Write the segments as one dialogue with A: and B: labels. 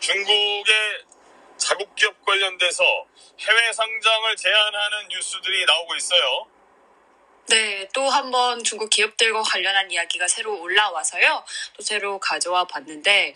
A: 중국의 자국 기업 관련돼서 해외 상장을 제한하는 뉴스들이 나오고 있어요.
B: 네, 또 한 번 중국 기업들과 관련한 이야기가 새로 올라와서요. 또 새로 가져와 봤는데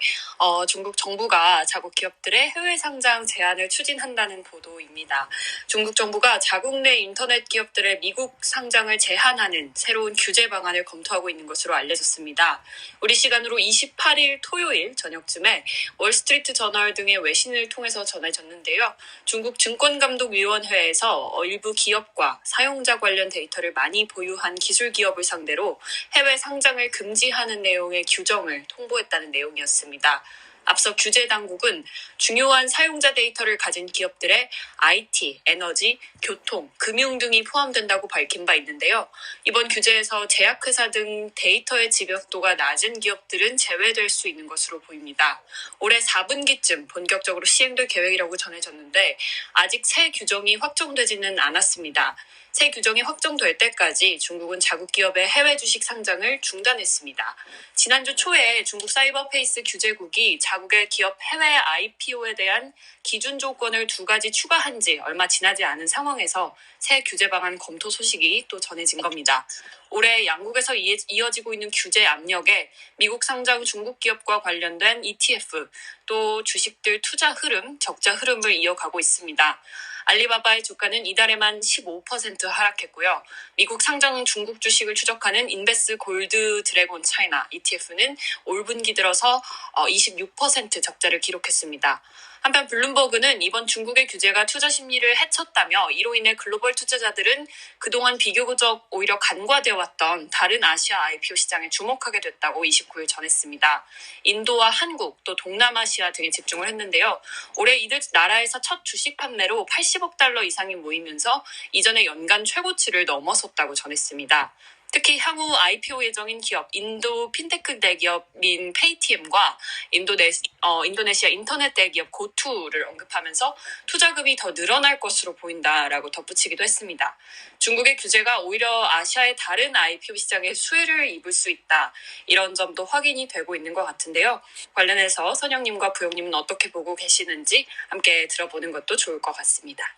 B: 중국 정부가 자국 기업들의 해외 상장 제한을 추진한다는 보도입니다. 중국 정부가 자국 내 인터넷 기업들의 미국 상장을 제한하는 새로운 규제 방안을 검토하고 있는 것으로 알려졌습니다. 우리 시간으로 28일 토요일 저녁쯤에 월스트리트 저널 등의 외신을 통해서 전해졌는데요. 중국 증권감독위원회에서 일부 기업과 사용자 관련 데이터를 많이 보유한 기술 기업을 상대로 해외 상장을 금지하는 내용의 규정을 통보했다는 내용이었습니다. 앞서 규제 당국은 중요한 사용자 데이터를 가진 기업들의 IT, 에너지, 교통, 금융 등이 포함된다고 밝힌 바 있는데요. 이번 규제에서 제약회사 등 데이터의 집약도가 낮은 기업들은 제외될 수 있는 것으로 보입니다. 올해 4분기쯤 본격적으로 시행될 계획이라고 전해졌는데 아직 새 규정이 확정되지는 않았습니다. 새 규정이 확정될 때까지 중국은 자국 기업의 해외 주식 상장을 중단했습니다. 지난주 초에 중국 사이버페이스 규제국이 자국의 기업 해외 IPO에 대한 기준 조건을 2가지 추가한 지 얼마 지나지 않은 상황에서 새 규제 방안 검토 소식이 또 전해진 겁니다. 올해 양국에서 이어지고 있는 규제 압력에 미국 상장 중국 기업과 관련된 ETF, 또 주식들 투자 흐름, 적자 흐름을 이어가고 있습니다. 알리바바의 주가는 이달에만 15% 하락했고요. 미국 상장 중국 주식을 추적하는 인베스 골드 드래곤 차이나 ETF는 올 분기 들어서 26% 적자를 기록했습니다. 한편 블룸버그는 이번 중국의 규제가 투자 심리를 해쳤다며 이로 인해 글로벌 투자자들은 그동안 비교적 오히려 간과되어 왔던 다른 아시아 IPO 시장에 주목하게 됐다고 29일 전했습니다. 인도와 한국 또 동남아시아 등에 집중을 했는데요. 올해 이들 나라에서 첫 주식 판매로 80억 달러 이상이 모이면서 이전의 연간 최고치를 넘어섰다고 전했습니다. 특히 향후 IPO 예정인 기업, 인도 핀테크 대기업인 페이티엠과 인도네시아 인터넷 대기업 고투를 언급하면서 투자금이 더 늘어날 것으로 보인다라고 덧붙이기도 했습니다. 중국의 규제가 오히려 아시아의 다른 IPO 시장에 수혜를 입을 수 있다. 이런 점도 확인이 되고 있는 것 같은데요. 관련해서 선영님과 부영님은 어떻게 보고 계시는지 함께 들어보는 것도 좋을 것 같습니다.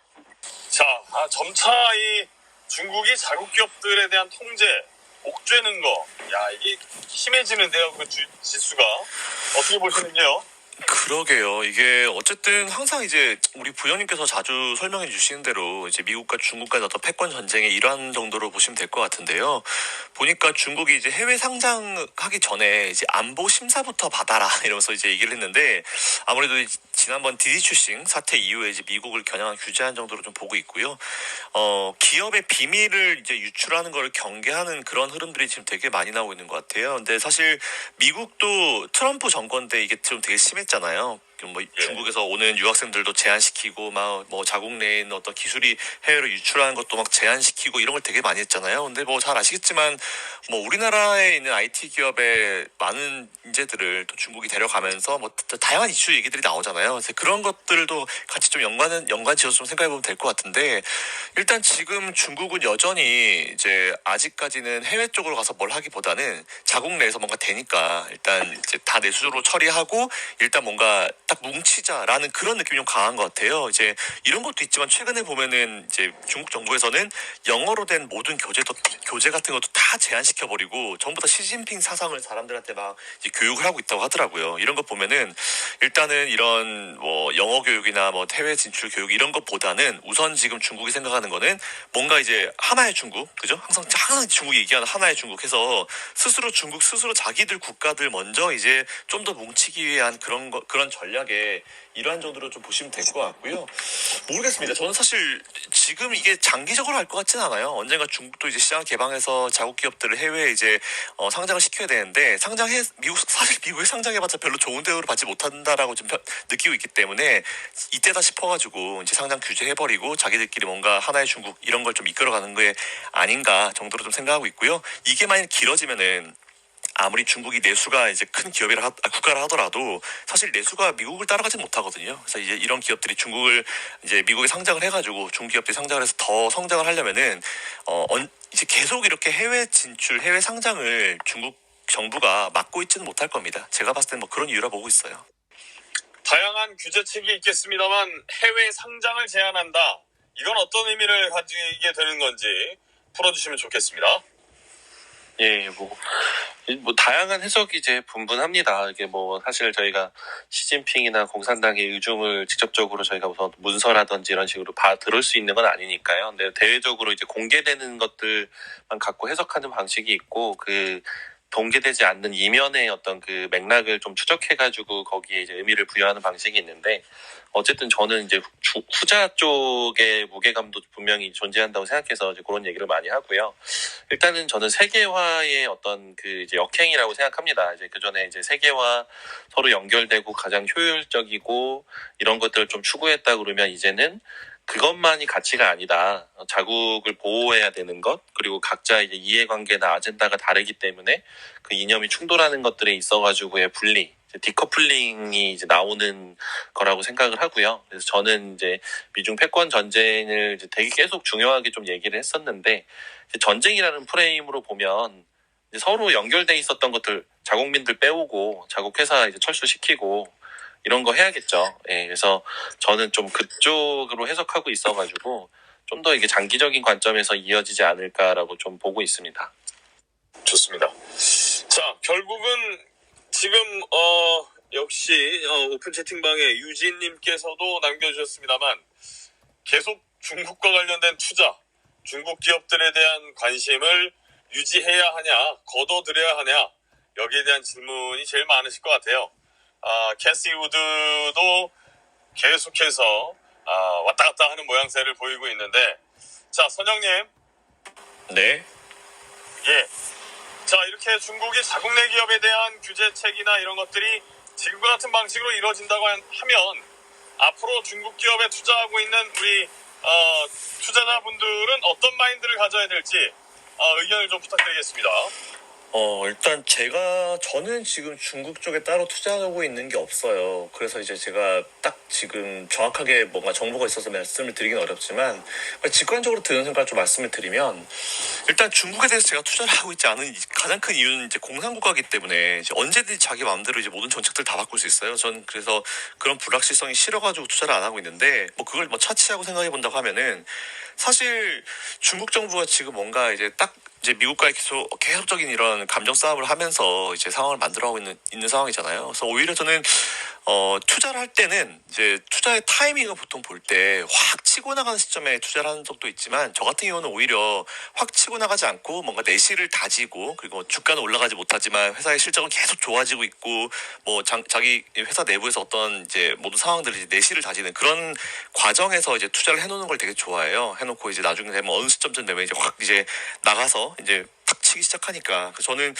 A: 자, 점차 이 중국이 자국 기업들에 대한 통제, 옥죄는 거, 이게 심해지는데요, 그 지수가. 어떻게 보시는지요?
C: 그러게요. 이게 어쨌든 항상 이제 우리 부장님께서 자주 설명해 주시는 대로 이제 미국과 중국 간의 어떤 패권 전쟁의 일환 정도로 보시면 될 것 같은데요. 보니까 중국이 이제 해외 상장하기 전에 이제 안보 심사부터 받아라 이러면서 이제 얘기를 했는데 아무래도 지난번 디디추싱 사태 이후에 이제 미국을 겨냥한 규제한 정도로 좀 보고 있고요. 기업의 비밀을 이제 유출하는 걸 경계하는 그런 흐름들이 지금 되게 많이 나오고 있는 것 같아요. 근데 사실 미국도 트럼프 정권 때 이게 좀 되게 심했잖아요. 중국에서 오는 유학생들도 제한시키고 뭐 자국 내에 있는 어떤 기술이 해외로 유출하는 것도 막 제한시키고 이런 걸 되게 많이 했잖아요. 근데 뭐 잘 아시겠지만 뭐 우리나라에 있는 IT 기업의 많은 인재들을 또 중국이 데려가면서 뭐 다양한 이슈 얘기들이 나오잖아요. 그래서 그런 것들도 같이 좀 연관지어서 좀 생각해 보면 될 것 같은데 일단 지금 중국은 여전히 이제 아직까지는 해외 쪽으로 가서 뭘 하기보다는 자국 내에서 뭔가 되니까 일단 이제 다 내수적으로 처리하고 일단 뭔가 딱 뭉치자라는 그런 느낌이 좀 강한 것 같아요. 이제 이런 것도 있지만 최근에 보면은 이제 중국 정부에서는 영어로 된 모든 교재 같은 것도 다 제한시켜버리고 전부 다 시진핑 사상을 사람들한테 막 이제 교육을 하고 있다고 하더라고요. 이런 거 보면은 일단은 이런 뭐 영어 교육이나 뭐 해외 진출 교육 이런 것보다는 우선 지금 중국이 생각하는 거는 뭔가 이제 하나의 중국, 그죠? 항상 중국이 얘기하는 하나의 중국 해서 스스로 자기들 국가들 먼저 이제 좀 더 뭉치기 위한 그런 전략에 이러한 정도로 좀 보시면 될 것 같고요. 모르겠습니다. 저는 사실 지금 이게 장기적으로 할 것 같진 않아요. 언젠가 중국도 이제 시장 개방해서 자국 기업들을 해외에 이제 상장을 시켜야 되는데 사실 미국에 상장해봤자 별로 좋은 대우를 받지 못한다라고 좀 느끼고 있기 때문에 이때다 싶어가지고 이제 상장 규제해버리고 자기들끼리 뭔가 하나의 중국 이런 걸 좀 이끌어가는 게 아닌가 정도로 좀 생각하고 있고요. 이게 만약 길어지면은 아무리 중국이 내수가 이제 큰 국가라 하더라도 사실 내수가 미국을 따라가지 못하거든요. 그래서 이제 이런 기업들이 이제 미국에 상장을 해가지고 중기업들이 상장을 해서 더 성장을 하려면은 이제 계속 이렇게 해외 진출, 해외 상장을 중국 정부가 막고 있지는 못할 겁니다. 제가 봤을 땐 뭐 그런 이유라 보고 있어요.
A: 다양한 규제책이 있겠습니다만 해외 상장을 제한한다. 이건 어떤 의미를 가지게 되는 건지 풀어주시면 좋겠습니다.
D: 예, 뭐 다양한 해석이 이제 분분합니다. 이게 뭐 사실 저희가 시진핑이나 공산당의 의중을 직접적으로 저희가 우선 문서라든지 이런 식으로 들을 수 있는 건 아니니까요. 근데 대외적으로 이제 공개되는 것들만 갖고 해석하는 방식이 있고, 그 공개되지 않는 이면의 어떤 그 맥락을 좀 추적해가지고 거기에 이제 의미를 부여하는 방식이 있는데, 어쨌든 저는 이제 후자 쪽의 무게감도 분명히 존재한다고 생각해서 이제 그런 얘기를 많이 하고요. 일단은 저는 세계화의 어떤 그 이제 역행이라고 생각합니다. 이제 그 전에 이제 세계화 서로 연결되고 가장 효율적이고 이런 것들을 좀 추구했다 그러면 이제는 그것만이 가치가 아니다. 자국을 보호해야 되는 것, 그리고 각자 이제 이해관계나 아젠다가 다르기 때문에 그 이념이 충돌하는 것들에 있어가지고의 분리, 디커플링이 이제 나오는 거라고 생각을 하고요. 그래서 저는 이제 미중 패권 전쟁을 이제 되게 계속 중요하게 좀 얘기를 했었는데, 전쟁이라는 프레임으로 보면 이제 서로 연결돼 있었던 것들 자국민들 빼오고 자국 회사 이제 철수시키고 이런 거 해야겠죠. 예, 그래서 저는 좀 그쪽으로 해석하고 있어가지고 좀 더 이게 장기적인 관점에서 이어지지 않을까라고 좀 보고 있습니다.
A: 좋습니다. 자, 결국은 지금 역시 오픈 채팅방에 유진님께서도 남겨주셨습니다만 계속 중국과 관련된 투자, 중국 기업들에 대한 관심을 유지해야 하냐, 거둬들여야 하냐, 여기에 대한 질문이 제일 많으실 것 같아요. 캐시 우드도 계속해서 왔다 갔다 하는 모양새를 보이고 있는데, 자, 선영님.
C: 네.
A: 예. 자, 이렇게 중국이 자국 내 기업에 대한 규제책이나 이런 것들이 지금과 같은 방식으로 이루어진다고 하면 앞으로 중국 기업에 투자하고 있는 우리 투자자분들은 어떤 마인드를 가져야 될지 의견을 좀 부탁드리겠습니다.
C: 일단 저는 지금 중국 쪽에 따로 투자하고 있는 게 없어요. 그래서 이제 제가 딱 지금 정확하게 뭔가 정보가 있어서 말씀을 드리긴 어렵지만, 직관적으로 드는 생각을 좀 말씀을 드리면, 일단 중국에 대해서 제가 투자를 하고 있지 않은 가장 큰 이유는 이제 공산국가이기 때문에 이제 언제든지 자기 마음대로 이제 모든 정책들 다 바꿀 수 있어요. 전 그래서 그런 불확실성이 싫어가지고 투자를 안 하고 있는데, 그걸 차치하고 생각해 본다고 하면은, 사실 중국 정부가 지금 뭔가 이제 미국과의 계속적인 이런 감정 싸움을 하면서 이제 상황을 만들어가고 있는 상황이잖아요. 그래서 오히려 저는 투자를 할 때는 이제 투자의 타이밍을 보통 볼 때 확 치고 나가는 시점에 투자를 하는 적도 있지만, 저 같은 경우는 오히려 확 치고 나가지 않고 뭔가 내실을 다지고, 그리고 주가는 올라가지 못하지만 회사의 실적은 계속 좋아지고 있고, 자기 회사 내부에서 어떤 이제 모든 상황들을 이제 내실을 다지는 그런 과정에서 이제 투자를 해놓는 걸 되게 좋아해요. 해놓고 이제 나중에 되면 어느 시점쯤 되면 이제 확 이제 나가서 이제 탁 치기 시작하니까. 그래서 저는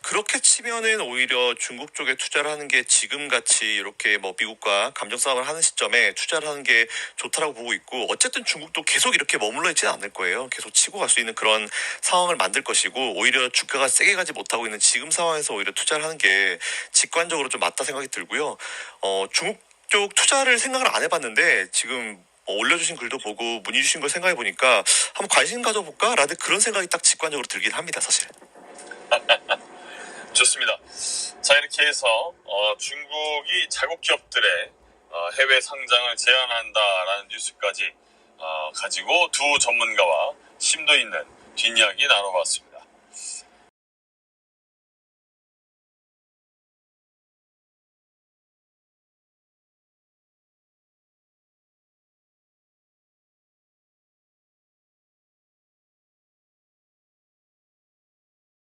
C: 그렇게 치면은 오히려 중국 쪽에 투자를 하는 게 지금같이 이렇게 미국과 감정 싸움을 하는 시점에 투자를 하는 게 좋다라고 보고 있고, 어쨌든 중국도 계속 이렇게 머물러 있지는 않을 거예요. 계속 치고 갈 수 있는 그런 상황을 만들 것이고, 오히려 주가가 세게 가지 못하고 있는 지금 상황에서 오히려 투자를 하는 게 직관적으로 좀 맞다 생각이 들고요. 중국 쪽 투자를 생각을 안 해봤는데 지금 올려주신 글도 보고 문의 주신 걸 생각해 보니까 한번 관심 가져볼까? 라는 그런 생각이 딱 직관적으로 들긴 합니다, 사실.
A: 좋습니다. 자, 이렇게 해서 중국이 자국 기업들의 해외 상장을 제한한다라는 뉴스까지 가지고 두 전문가와 심도 있는 뒷이야기 나눠봤습니다.